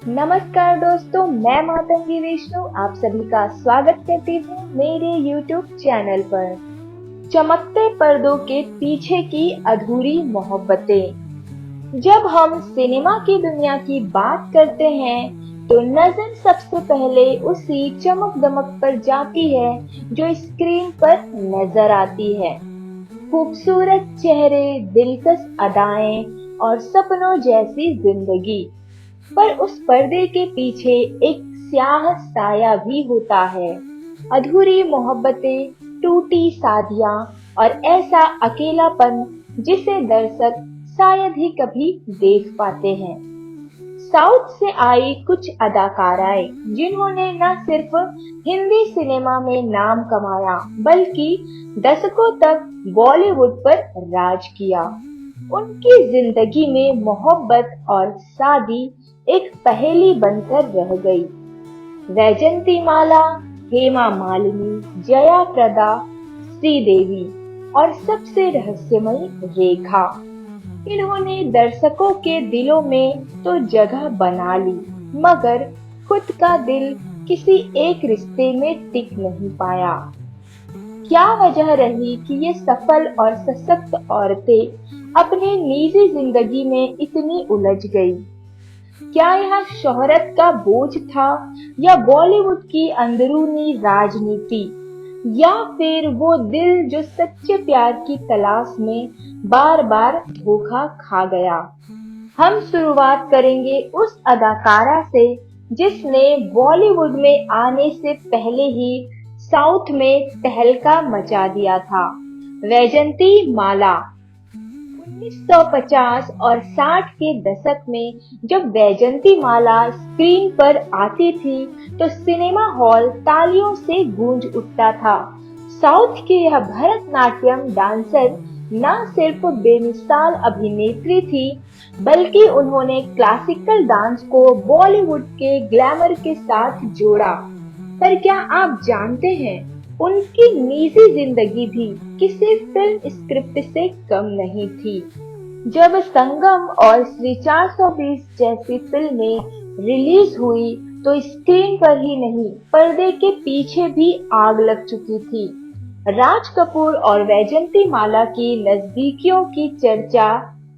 नमस्कार दोस्तों, मैं मातंगी विष्णु आप सभी का स्वागत करती हूँ मेरे YouTube चैनल पर। चमकते पर्दों के पीछे की अधूरी मोहब्बतें। जब हम सिनेमा की दुनिया की बात करते हैं तो नजर सबसे पहले उसी चमक दमक पर जाती है जो स्क्रीन पर नजर आती है। खूबसूरत चेहरे, दिलकश अदाएं और सपनों जैसी जिंदगी। पर उस पर्दे के पीछे एक स्याह साया भी होता है। अधूरी मोहब्बतें, टूटी शादियां और ऐसा अकेलापन जिसे दर्शक शायद ही कभी देख पाते हैं। साउथ से आई कुछ अदाकाराएं जिन्होंने न सिर्फ हिंदी सिनेमा में नाम कमाया बल्कि दशकों तक बॉलीवुड पर राज किया। उनकी जिंदगी में मोहब्बत और शादी एक पहेली बनकर रह गई। वैजंती माला, हेमा मालिनी, जया प्रदा, श्रीदेवी और सबसे रहस्यमयी रेखा। इन्होंने दर्शकों के दिलों में तो जगह बना ली, मगर खुद का दिल किसी एक रिश्ते में टिक नहीं पाया। क्या वजह रही कि ये सफल और सशक्त औरतें अपने निजी जिंदगी में इतनी उलझ गई? क्या यह शोहरत का बोझ था या बॉलीवुड की अंदरूनी राजनीति या फिर वो दिल जो सच्चे प्यार की तलाश में बार बार धोखा खा गया? हम शुरुआत करेंगे उस अदाकारा से जिसने बॉलीवुड में आने से पहले ही साउथ में तहलका मचा दिया था। वैजंती माला। 1950 और 60 के दशक में जब वैजंती माला स्क्रीन पर आती थी तो सिनेमा हॉल तालियों से गूंज उठता था। साउथ की यह भरतनाट्यम डांसर न सिर्फ बेमिसाल अभिनेत्री थी बल्कि उन्होंने क्लासिकल डांस को बॉलीवुड के ग्लैमर के साथ जोड़ा। पर क्या आप जानते हैं उनकी निजी जिंदगी भी किसी फिल्म स्क्रिप्ट से कम नहीं थी। जब संगम और श्री 420 जैसी फिल्में रिलीज हुई तो स्क्रीन पर ही नहीं पर्दे के पीछे भी आग लग चुकी थी। राज कपूर और वैजंती माला की नजदीकियों की चर्चा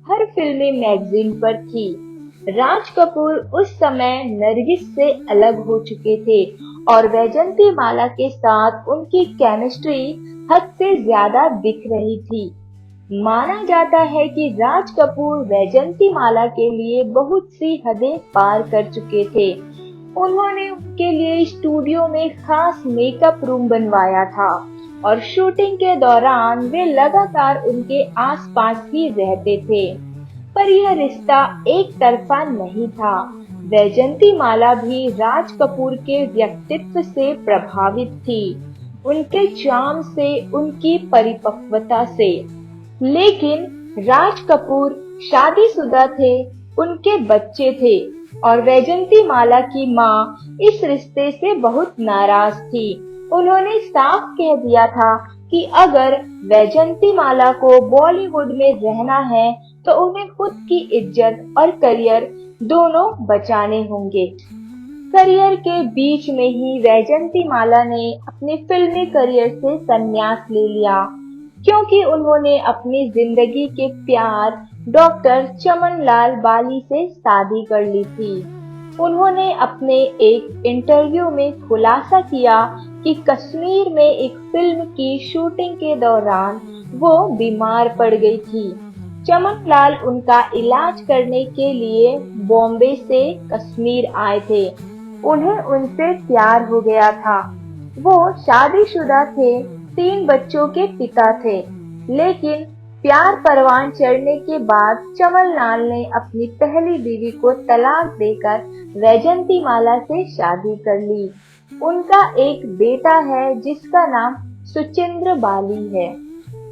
हर फिल्मी मैगजीन पर थी। राज कपूर उस समय नरगिस से अलग हो चुके थे और वैजंती माला के साथ उनकी केमिस्ट्री हद से ज्यादा दिख रही थी। माना जाता है कि राज कपूर वैजंती माला के लिए बहुत सी हदें पार कर चुके थे। उन्होंने उनके लिए स्टूडियो में खास मेकअप रूम बनवाया था और शूटिंग के दौरान वे लगातार उनके आसपास ही रहते थे। पर यह रिश्ता एक तरफा नहीं था। वैजंती माला भी राज कपूर के व्यक्तित्व से प्रभावित थी, उनके चार्म से, उनकी परिपक्वता से। लेकिन राज कपूर शादीशुदा थे, उनके बच्चे थे और वैजंती माला की माँ इस रिश्ते से बहुत नाराज थी। उन्होंने साफ कह दिया था कि अगर वैजंती माला को बॉलीवुड में रहना है तो उन्हें खुद की इज्जत और करियर दोनों बचाने होंगे। करियर के बीच में ही वैजंती माला ने अपने फिल्मी करियर से संन्यास ले लिया क्योंकि उन्होंने अपनी जिंदगी के प्यार डॉक्टर चमन लाल बाली से शादी कर ली थी। उन्होंने अपने एक इंटरव्यू में खुलासा किया कि कश्मीर में एक फिल्म की शूटिंग के दौरान वो बीमार पड़ गई थी। चमन लाल उनका इलाज करने के लिए बॉम्बे से कश्मीर आए थे। उन्हें उनसे प्यार हो गया था। वो शादीशुदा थे, 3 बच्चों के पिता थे। लेकिन प्यार परवान चढ़ने के बाद चमन लाल ने अपनी पहली बीवी को तलाक देकर वैजंती माला से शादी कर ली। उनका एक बेटा है जिसका नाम सुचिंद्र बाली है।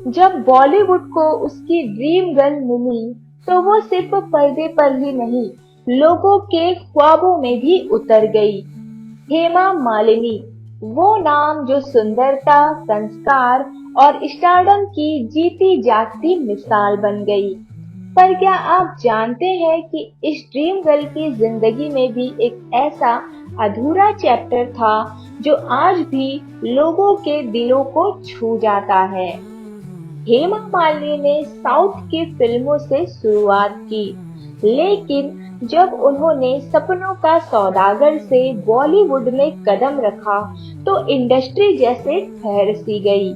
जब बॉलीवुड को उसकी ड्रीम गर्ल मिली तो वो सिर्फ पर्दे पर ही नहीं लोगों के ख्वाबों में भी उतर गई। हेमा मालिनी, वो नाम जो सुंदरता, संस्कार और स्टारडम की जीती जागती मिसाल बन गई। पर क्या आप जानते हैं कि इस ड्रीम गर्ल की जिंदगी में भी एक ऐसा अधूरा चैप्टर था जो आज भी लोगों के दिलों को छू जाता है। हेमा मालिनी ने साउथ की फिल्मों से शुरुआत की, लेकिन जब उन्होंने सपनों का सौदागर से बॉलीवुड में कदम रखा, तो इंडस्ट्री जैसे ठहर सी गई।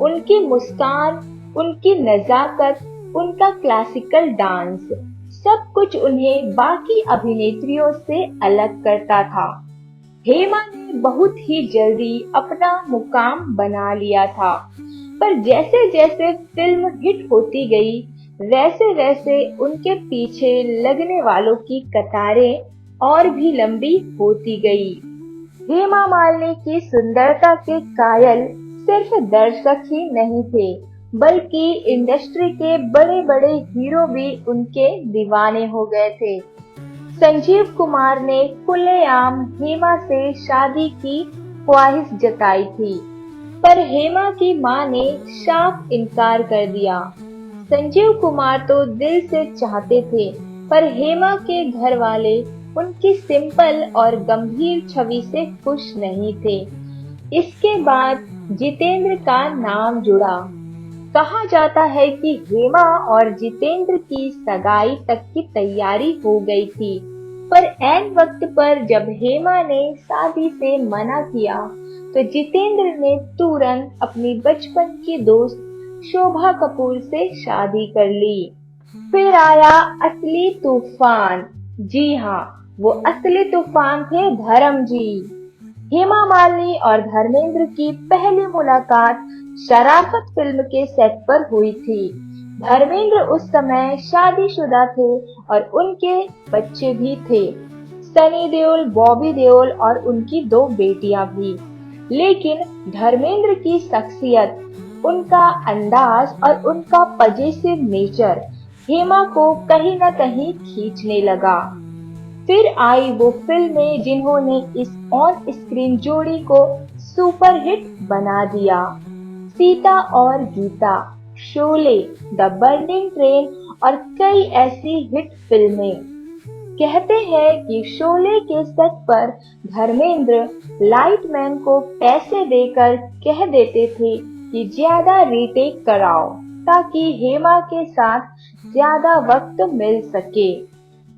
उनकी मुस्कान, उनकी नजाकत, उनका क्लासिकल डांस, सब कुछ उन्हें बाकी अभिनेत्रियों से अलग करता था। हेमा ने बहुत ही जल्दी अपना मुकाम बना लिया था, पर जैसे जैसे फिल्म हिट होती गई, वैसे वैसे उनके पीछे लगने वालों की कतारें और भी लंबी होती गई। हेमा मालिनी की सुंदरता के कायल सिर्फ दर्शक ही नहीं थे, बल्कि इंडस्ट्री के बड़े बड़े हीरो भी उनके दीवाने हो गए थे। संजीव कुमार ने खुलेआम हेमा से शादी की ख्वाहिश जताई थी, पर हेमा की मां ने साफ इनकार कर दिया। संजीव कुमार तो दिल से चाहते थे, पर हेमा के घर वाले उनकी सिंपल और गंभीर छवि से खुश नहीं थे। इसके बाद जितेंद्र का नाम जुड़ा। कहा जाता है कि हेमा और जितेंद्र की सगाई तक की तैयारी हो गई थी, पर ऐन वक्त पर जब हेमा ने शादी से मना किया, तो जितेंद्र ने तुरंत अपनी बचपन की दोस्त शोभा कपूर से शादी कर ली। फिर आया असली तूफान। जी हाँ, वो असली तूफान थे धर्म जी। हेमा मालिनी और धर्मेंद्र की पहली मुलाकात शराफत फिल्म के सेट पर हुई थी। धर्मेंद्र उस समय शादीशुदा थे और उनके बच्चे भी थे, सनी देओल, बॉबी देओल और उनकी 2 बेटियां भी। लेकिन धर्मेंद्र की शख्सियत, उनका अंदाज और उनका पजेसिव नेचर हेमा को कहीं न कहीं खींचने लगा। फिर आई वो फिल्में जिन्होंने इस ऑन स्क्रीन जोड़ी को सुपरहिट बना दिया। सीता और Geeta, Sholay, the burning train और कई ऐसी हिट फिल्में। कहते हैं कि शोले के सेट पर धर्मेंद्र लाइटमैन को पैसे देकर कह देते थे कि ज्यादा रीटेक कराओ, ताकि हेमा के साथ ज्यादा वक्त मिल सके।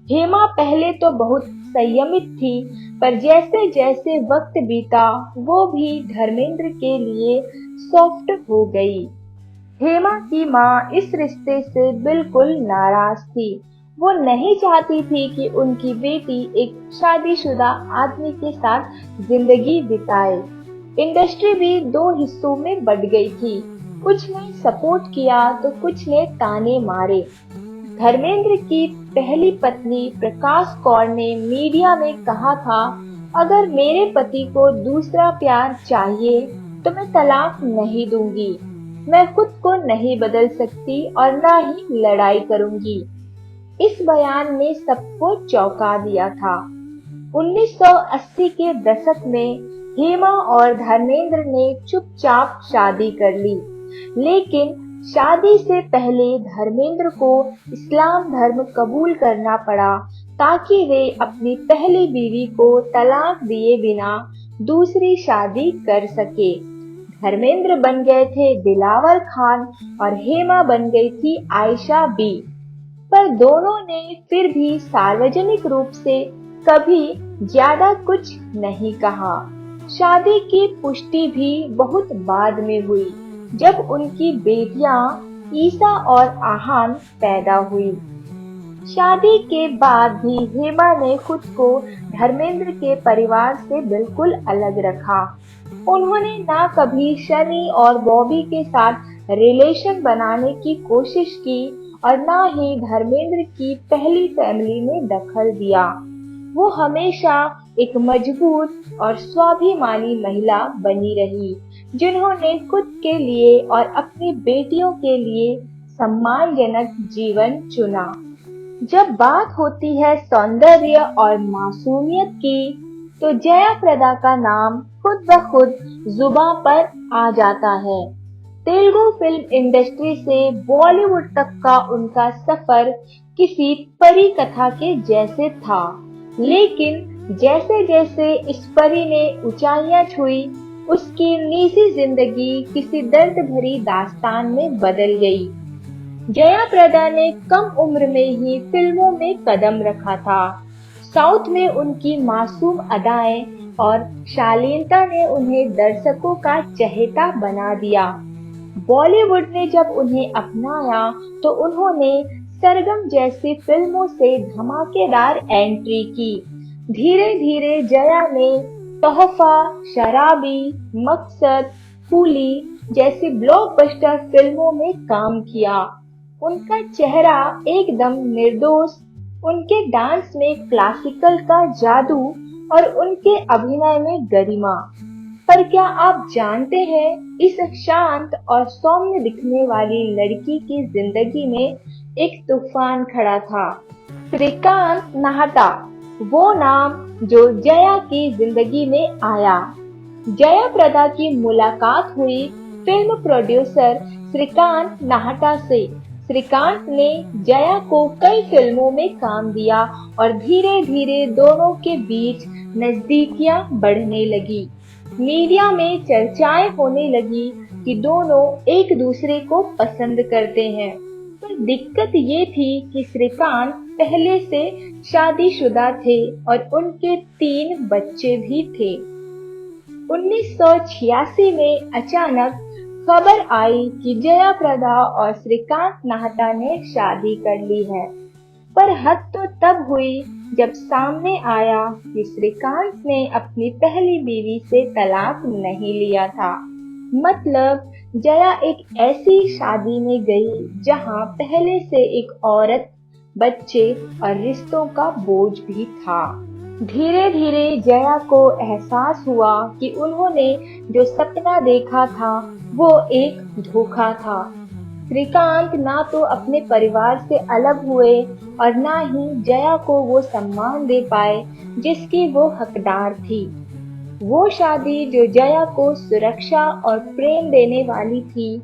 हेमा पहले तो बहुत संयमित थी, पर जैसे जैसे वक्त बीता, वो भी धर्मेंद्र के लिए सॉफ्ट हो गई। हेमा की माँ इस रिश्ते से बिल्कुल नाराज थी। वो नहीं चाहती थी कि उनकी बेटी एक शादीशुदा आदमी के साथ जिंदगी बिताए। इंडस्ट्री भी 2 हिस्सों में बट गई थी। कुछ ने सपोर्ट किया तो कुछ ने ताने मारे। धर्मेंद्र की पहली पत्नी प्रकाश कौर ने मीडिया में कहा था, अगर मेरे पति को दूसरा प्यार चाहिए तो मैं तलाक नहीं दूंगी। मैं खुद को नहीं बदल सकती और ना ही लड़ाई करूंगी। इस बयान ने सबको चौंका दिया था। 1980 के दशक में हेमा और धर्मेंद्र ने चुपचाप शादी कर ली, लेकिन शादी से पहले धर्मेंद्र को इस्लाम धर्म कबूल करना पड़ा, ताकि वे अपनी पहली बीवी को तलाक दिए बिना दूसरी शादी कर सके। धर्मेंद्र बन गए थे दिलावर खान और हेमा बन गई थी आयशा बी। पर दोनों ने फिर भी सार्वजनिक रूप से कभी ज्यादा कुछ नहीं कहा। शादी की पुष्टि भी बहुत बाद में हुई, जब उनकी बेटियां ईसा और आहान पैदा हुई। शादी के बाद भी हेमा ने खुद को धर्मेंद्र के परिवार से बिल्कुल अलग रखा। उन्होंने ना कभी सनी और बॉबी के साथ रिलेशन बनाने की कोशिश की और ना ही धर्मेंद्र की पहली फैमिली में दखल दिया। वो हमेशा एक मजबूत और स्वाभिमानी महिला बनी रही, जिन्होंने खुद के लिए और अपनी बेटियों के लिए सम्मानजनक जीवन चुना। जब बात होती है सौंदर्य और मासूमियत की, तो जया प्रदा का नाम खुद ब खुद जुबां पर आ जाता है। तेलुगु फिल्म इंडस्ट्री से बॉलीवुड तक का उनका सफर किसी परी कथा के जैसे था। लेकिन जैसे जैसे इस परी ने ऊंचाइयां छुई, उसकी निजी जिंदगी किसी दर्द भरी दास्तान में बदल गई। जया प्रदा ने कम उम्र में ही फिल्मों में कदम रखा था। साउथ में उनकी मासूम अदाएं और शालीनता ने उन्हें दर्शकों का चहेता बना दिया। बॉलीवुड ने जब उन्हें अपनाया तो उन्होंने सरगम जैसी फिल्मों से धमाकेदार एंट्री की। धीरे धीरे जया ने तोहफा, शराबी, मकसद, कूली जैसी ब्लॉकबस्टर फिल्मों में काम किया। उनका चेहरा एकदम निर्दोष, उनके डांस में क्लासिकल का जादू और उनके अभिनय में गरिमा। पर क्या आप जानते हैं, इस शांत और सौम्य दिखने वाली लड़की की जिंदगी में एक तूफान खड़ा था। श्रीकांत नाहटा, वो नाम जो जया की जिंदगी में आया। जया प्रदा की मुलाकात हुई फिल्म प्रोड्यूसर श्रीकांत नाहटा से। श्रीकांत ने जया को कई फिल्मों में काम दिया और धीरे धीरे दोनों के बीच नजदीकियां बढ़ने लगी। मीडिया में चर्चाएं होने लगी कि दोनों एक दूसरे को पसंद करते हैं। पर दिक्कत ये थी कि श्रीकांत पहले से शादीशुदा थे और उनके 3 बच्चे भी थे। 1986 में अचानक खबर आई कि जया प्रदा और श्रीकांत नाहटा ने शादी कर ली है। पर हद तो तब हुई जब सामने आया कि श्रीकांत ने अपनी पहली बीवी से तलाक नहीं लिया था। मतलब जया एक ऐसी शादी में गई जहां पहले से एक औरत, बच्चे और रिश्तों का बोझ भी था। धीरे धीरे जया को एहसास हुआ कि उन्होंने जो सपना देखा था वो एक धोखा था। श्रीकांत ना तो अपने परिवार से अलग हुए और ना ही जया को वो सम्मान दे पाए जिसकी वो हकदार थी। वो शादी जो जया को सुरक्षा और प्रेम देने वाली थी,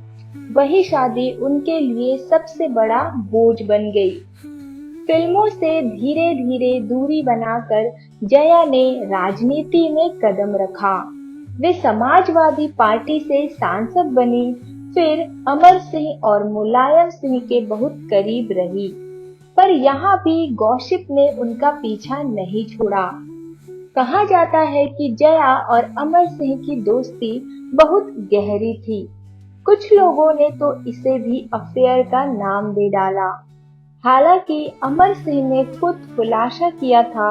वही शादी उनके लिए सबसे बड़ा बोझ बन गई। फिल्मों से धीरे धीरे दूरी बनाकर जया ने राजनीति में कदम रखा। वे समाजवादी पार्टी से सांसद बनी, फिर अमर सिंह और मुलायम सिंह के बहुत करीब रही। पर यहाँ भी गॉसिप ने उनका पीछा नहीं छोड़ा। कहा जाता है कि जया और अमर सिंह की दोस्ती बहुत गहरी थी। कुछ लोगों ने तो इसे भी अफेयर का नाम दे डाला। हालांकि अमर सिंह ने खुद खुलासा किया था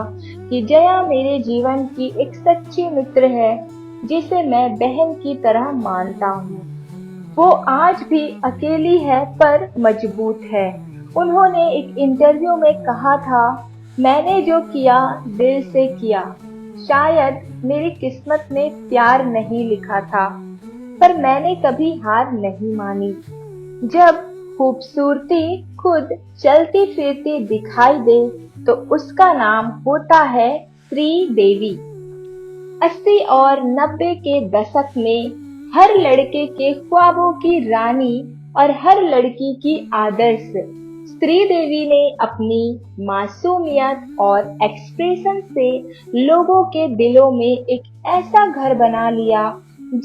कि जया मेरे जीवन की एक सच्ची मित्र है जिसे मैं बहन की तरह मानता हूँ। वो आज भी अकेली है पर मजबूत है। उन्होंने एक इंटरव्यू में कहा था, मैंने जो किया दिल से किया। शायद मेरी किस्मत में प्यार नहीं लिखा था, पर मैंने कभी हार नहीं मानी। जब खूबसूरती खुद चलती फिरती दिखाई दे तो उसका नाम होता है श्रीदेवी। 80 और 90 के दशक में हर लड़के के ख्वाबों की रानी और हर लड़की की आदर्श श्रीदेवी ने अपनी मासूमियत और एक्सप्रेशन से लोगों के दिलों में एक ऐसा घर बना लिया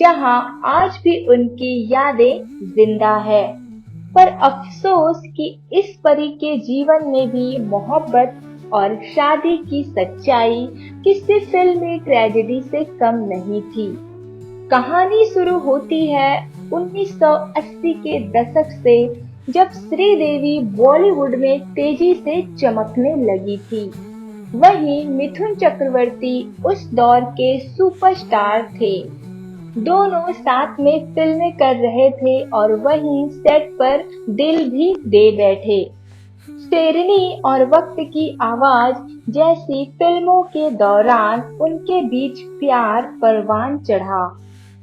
जहां आज भी उनकी यादें जिंदा है। पर अफसोस कि इस परी के जीवन में भी मोहब्बत और शादी की सच्चाई किसी फिल्मी ट्रेजेडी से कम नहीं थी। कहानी शुरू होती है 1980 के दशक से, जब श्रीदेवी बॉलीवुड में तेजी से चमकने लगी थी। वहीं मिथुन चक्रवर्ती उस दौर के सुपरस्टार थे। दोनों साथ में फिल्में कर रहे थे और वहीं सेट पर दिल भी दे बैठे। शेरनी और वक्त की आवाज जैसी फिल्मों के दौरान उनके बीच प्यार परवान चढ़ा।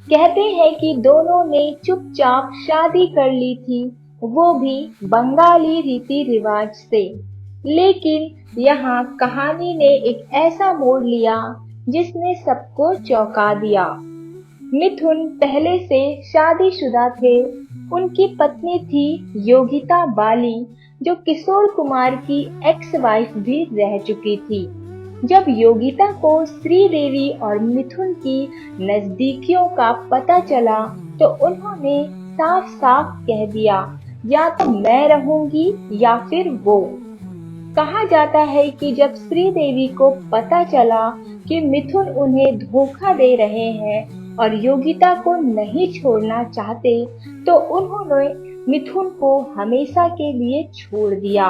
कहते हैं कि दोनों ने चुपचाप शादी कर ली थी, वो भी बंगाली रीति रिवाज से। लेकिन यहाँ कहानी ने एक ऐसा मोड़ लिया जिसने सबको चौंका दिया। मिथुन पहले से शादीशुदा थे, उनकी पत्नी थी योगिता बाली, जो किशोर कुमार की एक्स वाइफ भी रह चुकी थी। जब योगिता को श्रीदेवी और मिथुन की नजदीकियों का पता चला, तो उन्होंने साफ साफ कह दिया, या तो मैं रहूंगी या फिर वो। कहा जाता है कि जब श्रीदेवी को पता चला कि मिथुन उन्हें धोखा दे रहे हैं और योगिता को नहीं छोड़ना चाहते, तो उन्होंने मिथुन को हमेशा के लिए छोड़ दिया।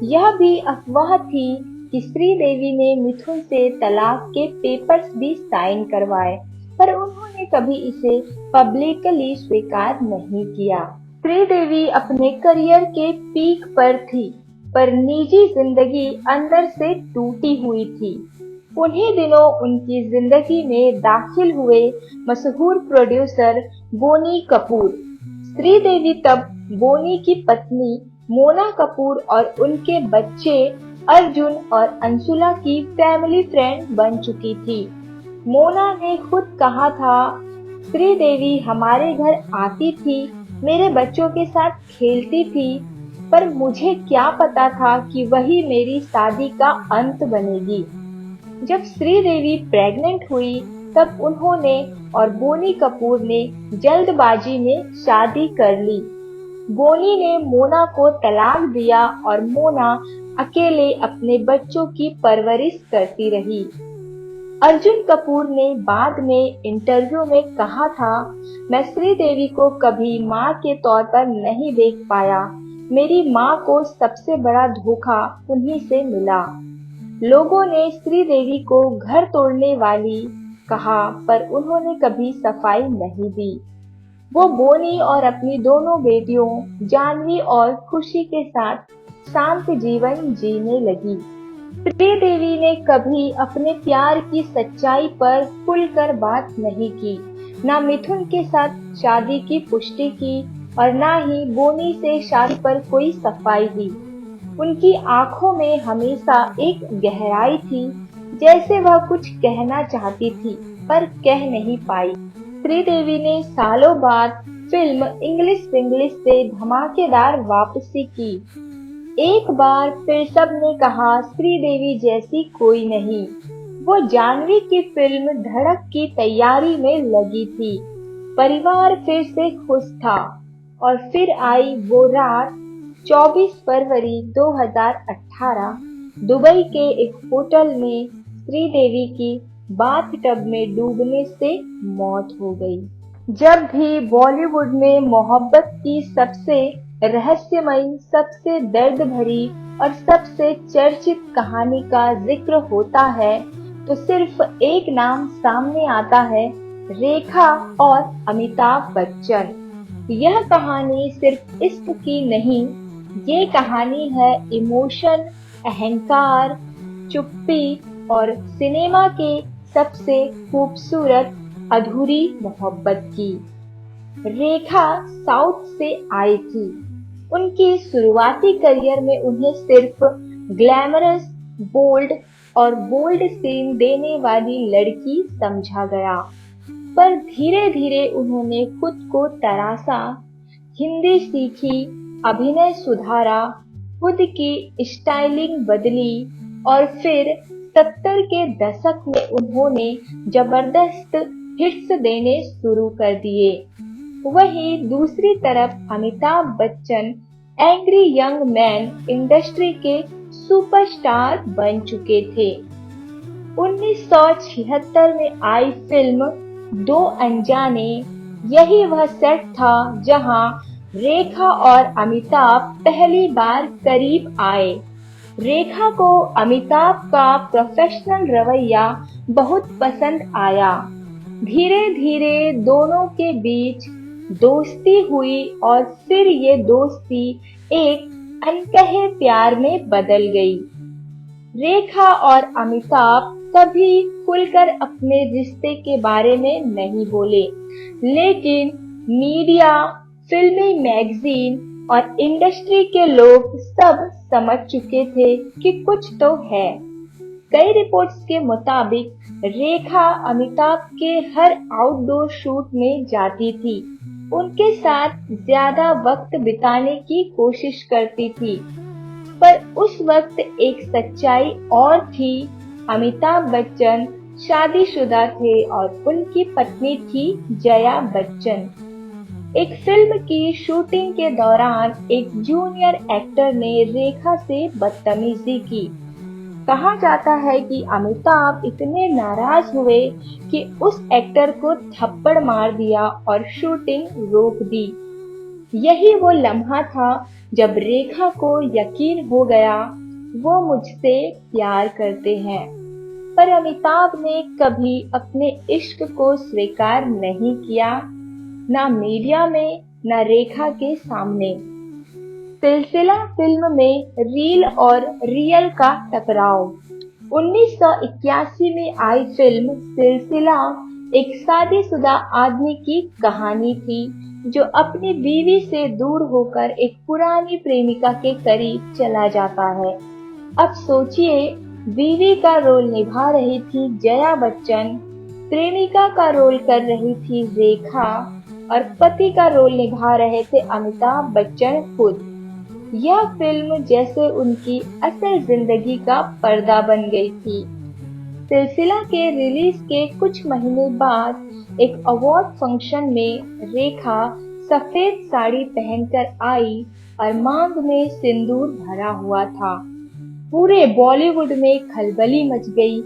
यह भी अफवाह थी कि श्रीदेवी ने मिथुन से तलाक के पेपर्स भी साइन करवाए, पर उन्होंने कभी इसे पब्लिकली स्वीकार नहीं किया। श्रीदेवी अपने करियर के पीक पर थी, पर निजी जिंदगी अंदर से टूटी हुई थी। उन्हीं दिनों उनकी जिंदगी में दाखिल हुए मशहूर प्रोड्यूसर बोनी कपूर। श्रीदेवी तब बोनी की पत्नी मोना कपूर और उनके बच्चे अर्जुन और अंशुला की फैमिली फ्रेंड बन चुकी थी। मोना ने खुद कहा था, श्रीदेवी हमारे घर आती थी, मेरे बच्चों के साथ खेलती थी, पर मुझे क्या पता था कि वही मेरी शादी का अंत बनेगी। जब श्रीदेवी प्रेग्नेंट हुई, तब उन्होंने और बोनी कपूर ने जल्दबाजी में शादी कर ली। बोनी ने मोना को तलाक दिया और मोना अकेले अपने बच्चों की परवरिश करती रही। अर्जुन कपूर ने बाद में इंटरव्यू में कहा था, मैं श्रीदेवी को कभी मां के तौर पर नहीं देख पाया। मेरी मां को सबसे बड़ा धोखा उन्हीं से मिला। लोगों ने श्रीदेवी को घर तोड़ने वाली कहा, पर उन्होंने कभी सफाई नहीं दी। वो बोनी और अपनी दोनों बेटियों जानवी और खुशी के साथ शांत जीवन जीने लगी। श्रीदेवी ने कभी अपने प्यार की सच्चाई पर खुलकर बात नहीं की, न मिथुन के साथ शादी की पुष्टि की और न ही बोनी से शादी पर कोई सफाई दी। उनकी आंखों में हमेशा एक गहराई थी, जैसे वह कुछ कहना चाहती थी पर कह नहीं पाई। श्रीदेवी ने सालों बाद फिल्म इंग्लिश विंग्लिश से धमाकेदार वापसी की। एक बार फिर सबने कहा, श्रीदेवी जैसी कोई नहीं। वो जानवी की फिल्म धड़क की तैयारी में लगी थी। परिवार फिर से खुश था और फिर आई वो रात 24 फरवरी 2018। दुबई के एक होटल में श्रीदेवी की बाथटब में डूबने से मौत हो गई। जब भी बॉलीवुड में मोहब्बत की सबसे रहस्यमयी, सबसे दर्द भरी और सबसे चर्चित कहानी का जिक्र होता है, तो सिर्फ एक नाम सामने आता है, रेखा और अमिताभ बच्चन। यह कहानी सिर्फ इश्क की नहीं, ये कहानी है इमोशन, अहंकार, चुप्पी और सिनेमा के सबसे खूबसूरत अधूरी मोहब्बत की। रेखा साउथ से आई थी। उनकी शुरुआती करियर में उन्हें सिर्फ ग्लैमरस, बोल्ड सीन देने वाली लड़की समझा गया, पर धीरे धीरे उन्होंने खुद को तराशा, हिंदी सीखी, अभिनय सुधारा, खुद की स्टाइलिंग बदली और फिर 70 के दशक में उन्होंने जबरदस्त हिट्स देने शुरू कर दिए। वहीं दूसरी तरफ Amitabh Bachchan angry young man industry के सुपरस्टार बन चुके थे। 1976 में आई फिल्म दो अनजाने, यही वह सेट था जहां रेखा और अमिताभ पहली बार करीब आए। रेखा को अमिताभ का प्रोफेशनल रवैया बहुत पसंद आया। धीरे धीरे दोनों के बीच दोस्ती हुई और फिर ये दोस्ती एक अनकहे प्यार में बदल गई। रेखा और अमिताभ कभी खुलकर अपने रिश्ते के बारे में नहीं बोले, लेकिन मीडिया, फिल्मी मैगजीन और इंडस्ट्री के लोग सब समझ चुके थे कि कुछ तो है। कई रिपोर्ट्स के मुताबिक रेखा अमिताभ के हर आउटडोर शूट में जाती थी, उनके साथ ज्यादा वक्त बिताने की कोशिश करती थी। पर उस वक्त एक सच्चाई और थी। अमिताभ बच्चन शादीशुदा थे और उनकी पत्नी थी जया बच्चन। एक फिल्म की शूटिंग के दौरान एक जूनियर एक्टर ने रेखा से बदतमीजी की। कहा जाता है कि अमिताभ इतने नाराज हुए कि उस एक्टर को थप्पड़ मार दिया और शूटिंग रोक दी। यही वो लम्हा था जब रेखा को यकीन हो गया वो मुझसे प्यार करते हैं। पर अमिताभ ने कभी अपने इश्क को स्वीकार नहीं किया, ना मीडिया में ना रेखा के सामने। सिलसिला फिल्म में रील और रियल का टकराव। 1981 में आई फिल्म सिलसिला एक शादीशुदा आदमी की कहानी थी जो अपनी बीवी से दूर होकर एक पुरानी प्रेमिका के करीब चला जाता है। अब सोचिए, बीवी का रोल निभा रही थी जया बच्चन, प्रेमिका का रोल कर रही थी रेखा और पति का रोल निभा रहे थे अमिताभ बच्चन खुद। यह फिल्म जैसे उनकी असल जिंदगी का पर्दा बन गई थी। सिलसिला के रिलीज के कुछ महीने बाद एक अवार्ड फंक्शन में रेखा सफेद साड़ी पहनकर आई और मांग में सिंदूर भरा हुआ था। पूरे बॉलीवुड में खलबली मच गई।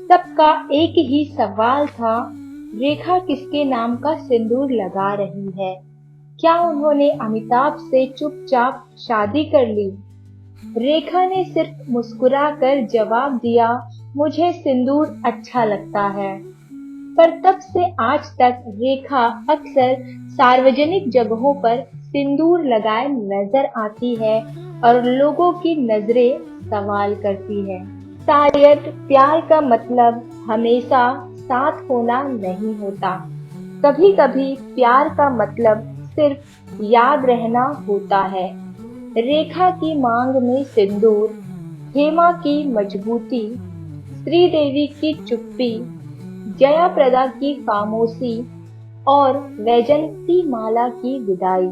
सबका एक ही सवाल था, रेखा किसके नाम का सिंदूर लगा रही है? क्या उन्होंने अमिताभ से चुपचाप शादी कर ली? रेखा ने सिर्फ मुस्कुराकर जवाब दिया, मुझे सिंदूर अच्छा लगता है। पर तब से आज तक रेखा अक्सर सार्वजनिक जगहों पर सिंदूर लगाए नजर आती है और लोगों की नजरें सवाल करती है। शायद प्यार का मतलब हमेशा साथ होना नहीं होता। कभी कभी प्यार का मतलब सिर्फ याद रहना होता है। रेखा की मांग में सिंदूर, हेमा की मजबूती, श्रीदेवी की चुप्पी, जया प्रदा की खामोशी और वैजंती माला की विदाई,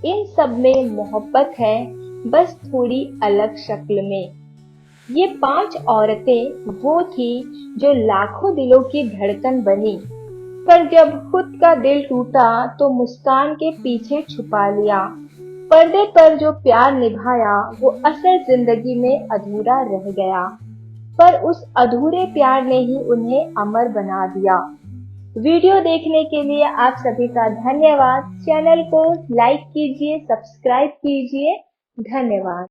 इन सब में मोहब्बत है, बस थोड़ी अलग शक्ल में। ये 5 औरतें वो थी जो लाखों दिलों की धड़कन बनी, पर जब खुद का दिल टूटा तो मुस्कान के पीछे छुपा लिया। पर्दे पर जो प्यार निभाया वो असल जिंदगी में अधूरा रह गया, पर उस अधूरे प्यार ने ही उन्हें अमर बना दिया। वीडियो देखने के लिए आप सभी का धन्यवाद। चैनल को लाइक कीजिए, सब्सक्राइब कीजिए। धन्यवाद।